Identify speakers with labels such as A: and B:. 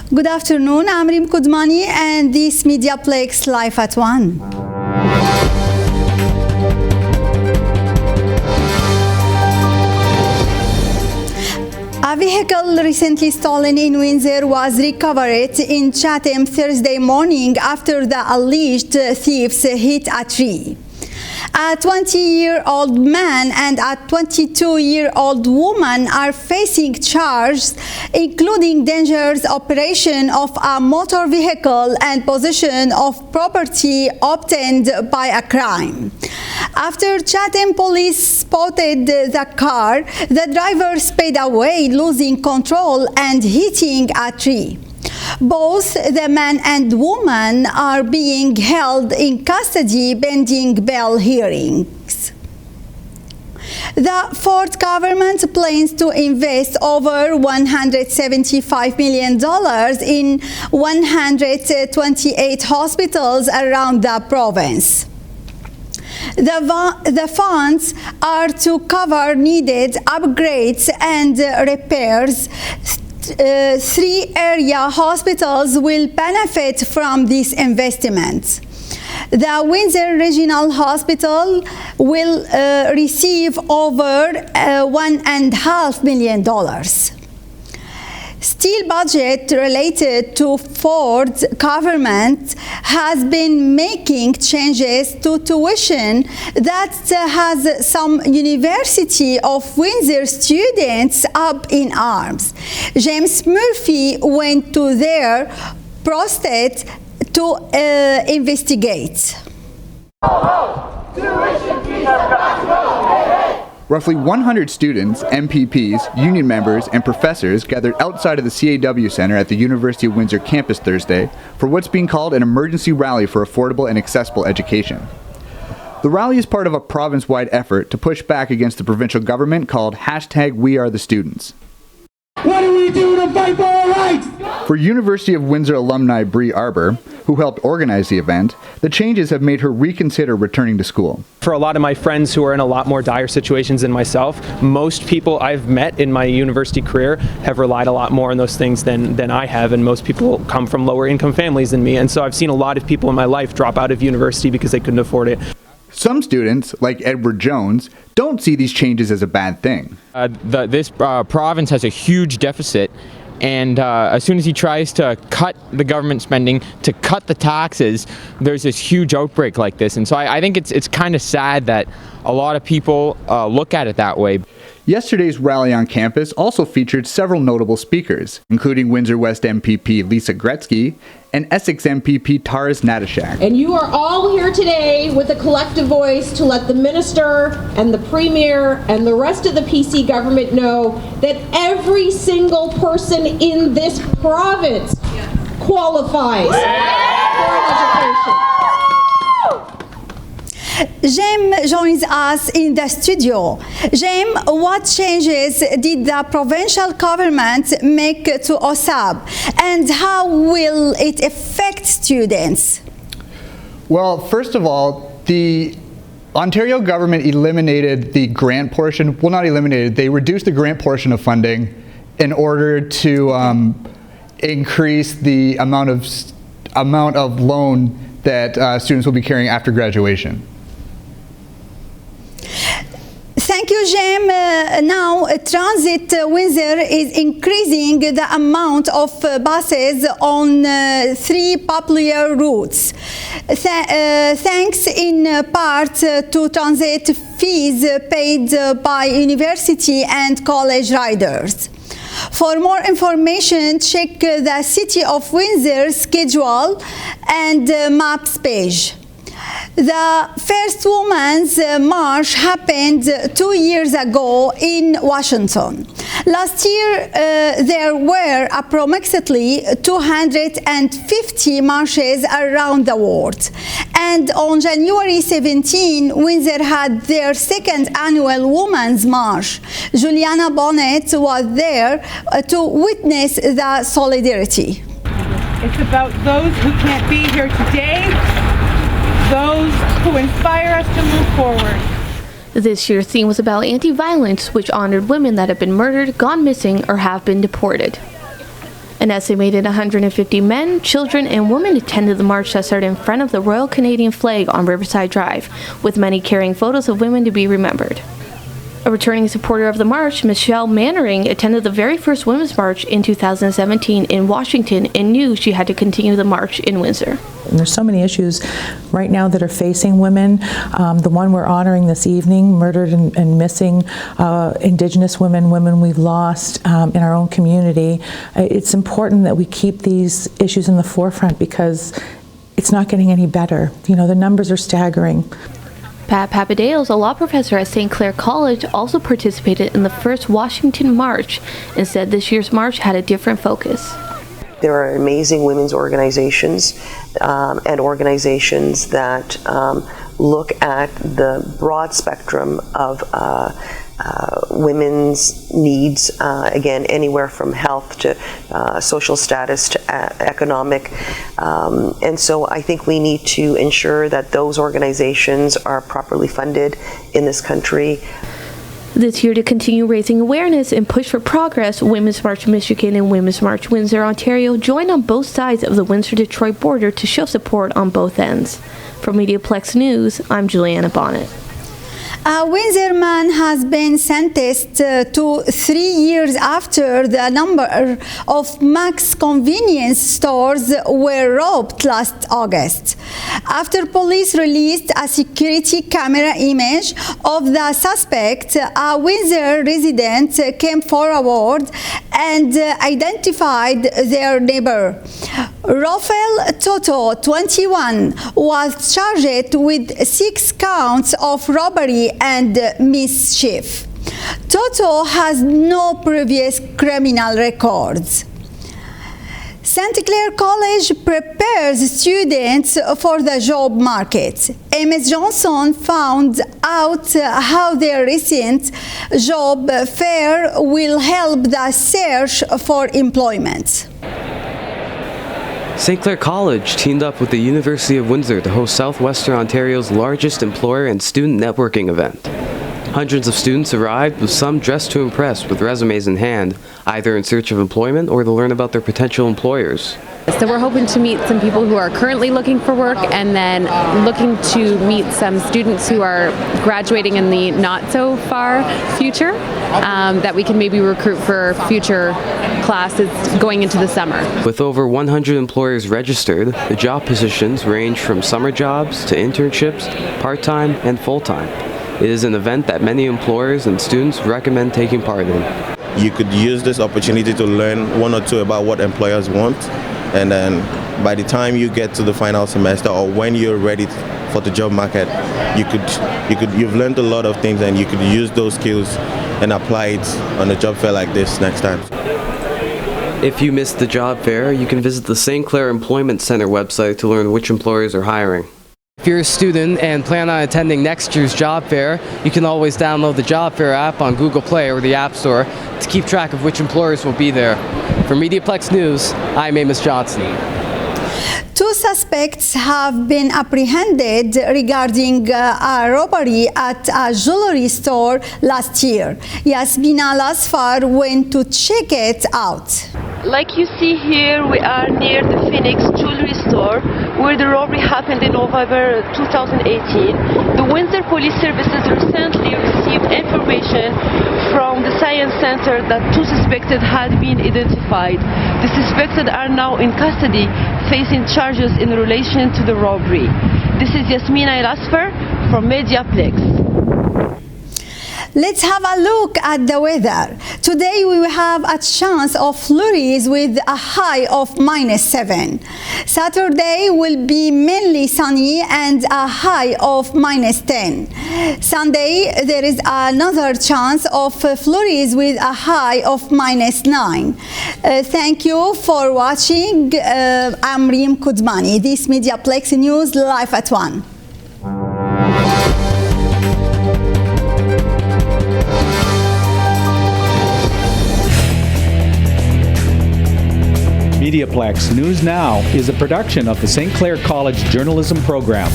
A: Good afternoon, I'm Reem Kodmany and this MediaPlex Live at 1. A vehicle recently stolen in Windsor was recovered in Chatham Thursday morning after the alleged thieves hit a tree. A 20-year-old man and a 22-year-old woman are facing charges, including dangerous operation of a motor vehicle and possession of property obtained by a crime. After Chatham police spotted the car, the driver sped away, losing control and hitting a tree. Both the man and woman are being held in custody pending bail hearings. The Ford government plans to invest over $175 million in 128 hospitals around the province. The funds are to cover needed upgrades and repairs. 3 area hospitals will benefit from this investment. The Windsor Regional Hospital will receive over $1.5 million. Still, budget related to Ford's government has been making changes to tuition that has some University of Windsor students up in arms. James Murphy went to their prostate to investigate.
B: Roughly 100 students, MPPs, union members, and professors gathered outside of the CAW Center at the University of Windsor campus Thursday for what's being called an emergency rally for affordable and accessible education. The rally is part of a province-wide effort to push back against the provincial government called #WeAreTheStudents.
C: What do we do to fight for our rights?
B: For University of Windsor alumni Bree Arbor, who helped organize the event, the changes have made her reconsider returning to school.
D: For a lot of my friends who are in a lot more dire situations than myself, most people I've met in my university career have relied a lot more on those things than I have, and most people come from lower income families than me, and so I've seen a lot of people in my life drop out of university because they couldn't afford it.
B: Some students, like Edward Jones, don't see these changes as a bad thing.
E: This province has a huge deficit, and as soon as he tries to cut the government spending, to cut the taxes, there's this huge outbreak like this. And so I think it's kind of sad that a lot of people look at it that way.
B: Yesterday's rally on campus also featured several notable speakers, including Windsor West MPP Lisa Gretzky and Essex MPP Taras Natashak.
F: And you are all here today with a collective voice to let the Minister and the Premier and the rest of the PC government know that every single person in this province qualifies for an education.
A: Jem joins us in the studio. Jem, what changes did the provincial government make to OSAB, and how will it affect students?
B: Well, first of all, the Ontario government eliminated the grant portion. Well, not eliminated, they reduced the grant portion of funding in order to increase the amount of loan that students will be carrying after graduation.
A: Thank you, Jem. Now, Transit Windsor is increasing the amount of buses on 3 popular routes, thanks in part to transit fees paid by university and college riders. For more information, check the City of Windsor schedule and maps page. The first Women's March happened 2 years ago in Washington. Last year, there were approximately 250 marches around the world. And on January 17, Windsor had their second annual Women's March. Juliana Bonnet was there to witness the solidarity.
G: It's about those who can't be here today, those who inspire us to move forward.
H: This year's theme was about anti-violence, which honored women that have been murdered, gone missing, or have been deported. An estimated 150 men, children, and women attended the march that started in front of the Royal Canadian flag on Riverside Drive, with many carrying photos of women to be remembered. A returning supporter of the march, Michelle Mannering, attended the very first Women's March in 2017 in Washington and knew she had to continue the march in Windsor.
I: And there's so many issues right now that are facing women. The one we're honoring this evening, murdered and missing Indigenous women we've lost in our own community. It's important that we keep these issues in the forefront because it's not getting any better. You know, the numbers are staggering.
H: Pat Papadales, a law professor at St. Clair College, also participated in the first Washington March and said this year's march had a different focus.
J: There are amazing women's organizations and organizations that look at the broad spectrum of women's needs, again, anywhere from health to social status to economic. And so I think we need to ensure that those organizations are properly funded in this country.
H: This year, to continue raising awareness and push for progress, Women's March Michigan and Women's March Windsor, Ontario joined on both sides of the Windsor-Detroit border to show support on both ends. For MediaPlex News, I'm Juliana Bonnet.
A: A Windsor man has been sentenced to 3 years after the number of Mac's convenience stores were robbed last August. After police released a security camera image of the suspect, a Windsor resident came forward and identified their neighbor. Rafael Toto, 21, was charged with 6 counts of robbery and mischief. Toto has no previous criminal records. St. Clair College prepares students for the job market. Ms. Johnson found out how their recent job fair will help the search for employment.
K: St. Clair College teamed up with the University of Windsor to host Southwestern Ontario's largest employer and student networking event. Hundreds of students arrived, with some dressed to impress with resumes in hand, either in search of employment or to learn about their potential employers.
L: So we're hoping to meet some people who are currently looking for work and then looking to meet some students who are graduating in the not so far future that we can maybe recruit for future classes going into the summer.
K: With over 100 employers registered, the job positions range from summer jobs to internships, part-time and full-time. It is an event that many employers and students recommend taking part in.
M: You could use this opportunity to learn one or two about what employers want, and then by the time you get to the final semester or when you're ready for the job market, you've learned a lot of things and you could use those skills and apply it on a job fair like this next time.
K: If you missed the job fair, you can visit the St. Clair Employment Center website to learn which employers are hiring.
N: If you're a student and plan on attending next year's job fair, you can always download the job fair app on Google Play or the App Store to keep track of which employers will be there. For MediaPlex News, I'm Amos Johnson.
A: 2 suspects have been apprehended regarding a robbery at a jewelry store last year. Yasmina Lasfar went to check it out.
O: Like you see here, we are near the Phoenix jewelry store where the robbery happened in November 2018. The Windsor Police Services recently received information from the Science Center that 2 suspected had been identified. The suspected are now in custody, facing charges in relation to the robbery. This is Yasmina Lasfar from MediaPlex.
A: Let's have a look at the weather. Today we will have a chance of flurries with a high of -7. Saturday will be mainly sunny and a high of -10. Sunday there is another chance of flurries with a high of -9. Thank you for watching. I'm Reem Kodmany. This MediaPlex News live at 1.
P: MediaPlex News Now is a production of the St. Clair College Journalism Program.